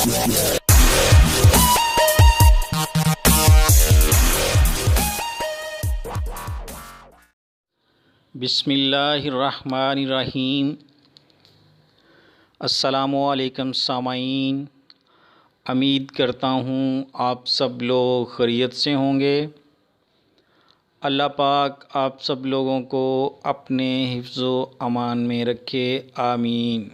بسم اللہ الرحمن الرحیم۔ السلام علیکم سامعین، امید کرتا ہوں آپ سب لوگ خیریت سے ہوں گے۔ اللہ پاک آپ سب لوگوں کو اپنے حفظ و امان میں رکھے، آمین۔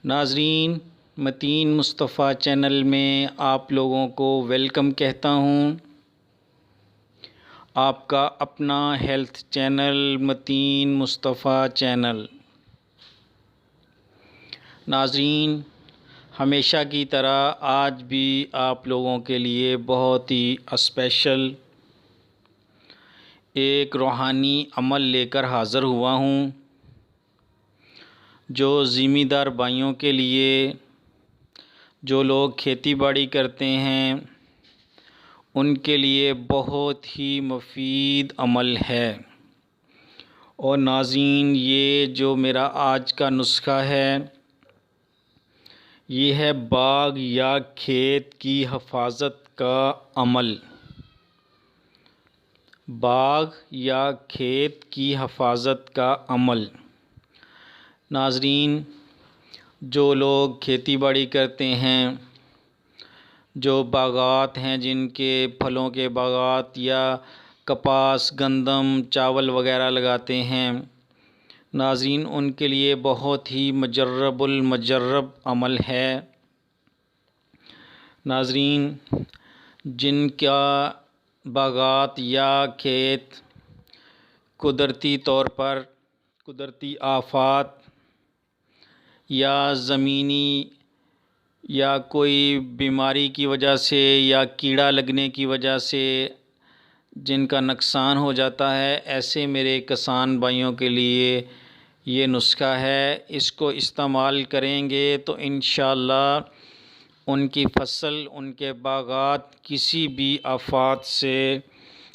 ناظرین، متین مصطفیٰ چینل میں آپ لوگوں کو ویلکم کہتا ہوں۔ آپ کا اپنا ہیلتھ چینل متین مصطفیٰ چینل۔ ناظرین، ہمیشہ کی طرح آج بھی آپ لوگوں کے لیے بہت ہی اسپیشل ایک روحانی عمل لے کر حاضر ہوا ہوں، جو ذمہ دار بھائیوں کے لیے، جو لوگ کھیتی باڑی کرتے ہیں، ان کے لیے بہت ہی مفید عمل ہے۔ اور ناظرین، یہ جو میرا آج کا نسخہ ہے، یہ ہے باغ یا کھیت کی حفاظت کا عمل۔ باغ یا کھیت کی حفاظت کا عمل۔ ناظرین، جو لوگ کھیتی باڑی کرتے ہیں، جو باغات ہیں، جن کے پھلوں کے باغات یا کپاس، گندم، چاول وغیرہ لگاتے ہیں، ناظرین ان کے لیے بہت ہی مجرب المجرب عمل ہے۔ ناظرین، جن کا باغات یا کھیت قدرتی طور پر قدرتی آفات یا زمینی یا کوئی بیماری کی وجہ سے یا کیڑا لگنے کی وجہ سے جن کا نقصان ہو جاتا ہے، ایسے میرے کسان بھائیوں کے لیے یہ نسخہ ہے۔ اس کو استعمال کریں گے تو انشاءاللہ ان کی فصل، ان کے باغات کسی بھی آفات سے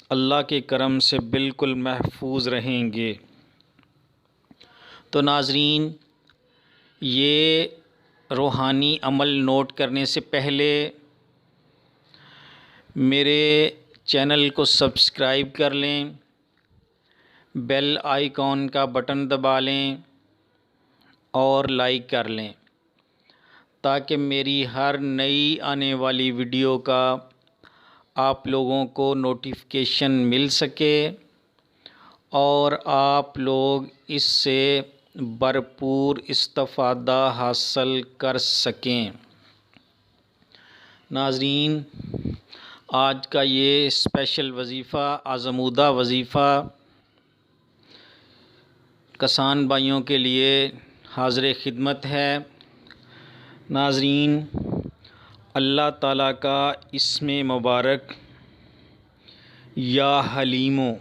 اللہ کے کرم سے بالکل محفوظ رہیں گے۔ تو ناظرین، یہ روحانی عمل نوٹ کرنے سے پہلے میرے چینل کو سبسکرائب کر لیں، بیل آئیکن کا بٹن دبا لیں اور لائک کر لیں، تاکہ میری ہر نئی آنے والی ویڈیو کا آپ لوگوں کو نوٹیفیکیشن مل سکے اور آپ لوگ اس سے بھرپور استفادہ حاصل کر سکیں۔ ناظرین، آج کا یہ اسپیشل وظیفہ، آزمودہ وظیفہ کسان بھائیوں کے لیے حاضر خدمت ہے۔ ناظرین، اللہ تعالیٰ کا اسم مبارک یا حلیمو،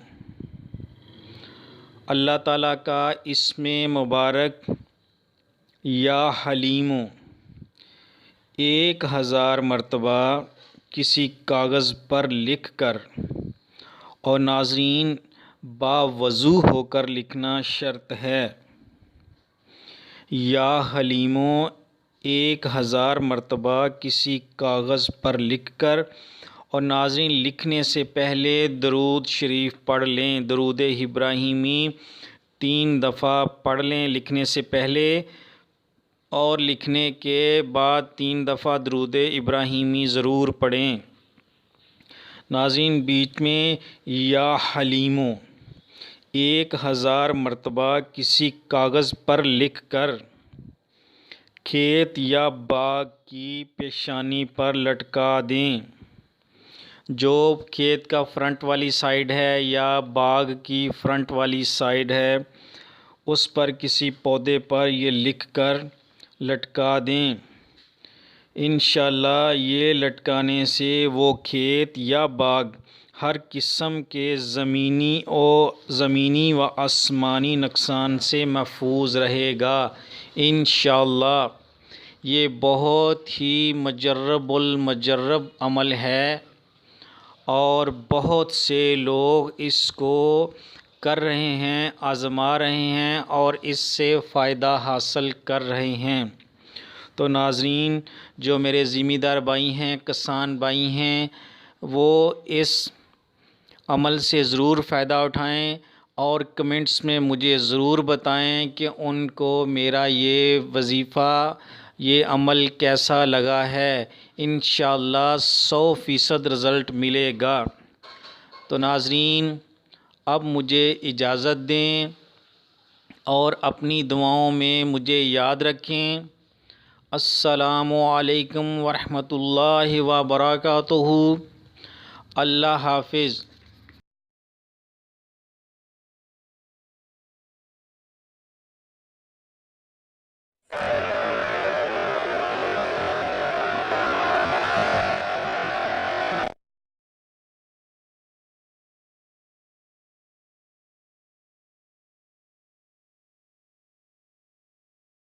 اللہ تعالیٰ کا اسم مبارک یا حلیمو 1000 مرتبہ کسی کاغذ پر لکھ کر، اور ناظرین باوضو ہو کر لکھنا شرط ہے۔ یا حلیمو 1000 مرتبہ کسی کاغذ پر لکھ کر، اور ناظرین لکھنے سے پہلے درود شریف پڑھ لیں، درود ابراہیمی 3 دفعہ پڑھ لیں لکھنے سے پہلے، اور لکھنے کے بعد 3 دفعہ درود ابراہیمی ضرور پڑھیں۔ ناظرین، بیچ میں یا حلیمو 1000 مرتبہ کسی کاغذ پر لکھ کر کھیت یا باغ کی پیشانی پر لٹکا دیں۔ جو کھیت کا فرنٹ والی سائیڈ ہے یا باغ کی فرنٹ والی سائیڈ ہے، اس پر کسی پودے پر یہ لکھ کر لٹکا دیں۔ انشاءاللہ یہ لٹکانے سے وہ کھیت یا باغ ہر قسم کے زمینی و آسمانی نقصان سے محفوظ رہے گا انشاءاللہ۔ یہ بہت ہی مجرب المجرب عمل ہے اور بہت سے لوگ اس کو کر رہے ہیں، آزما رہے ہیں اور اس سے فائدہ حاصل کر رہے ہیں۔ تو ناظرین، جو میرے ذمہ دار بھائی ہیں، کسان بھائی ہیں، وہ اس عمل سے ضرور فائدہ اٹھائیں اور کمنٹس میں مجھے ضرور بتائیں کہ ان کو میرا یہ وظیفہ، یہ عمل کیسا لگا ہے۔ انشاءاللہ 100% رزلٹ ملے گا۔ تو ناظرین، اب مجھے اجازت دیں اور اپنی دعاؤں میں مجھے یاد رکھیں۔ السلام علیکم ورحمۃ اللہ وبرکاتہ۔ اللہ حافظ۔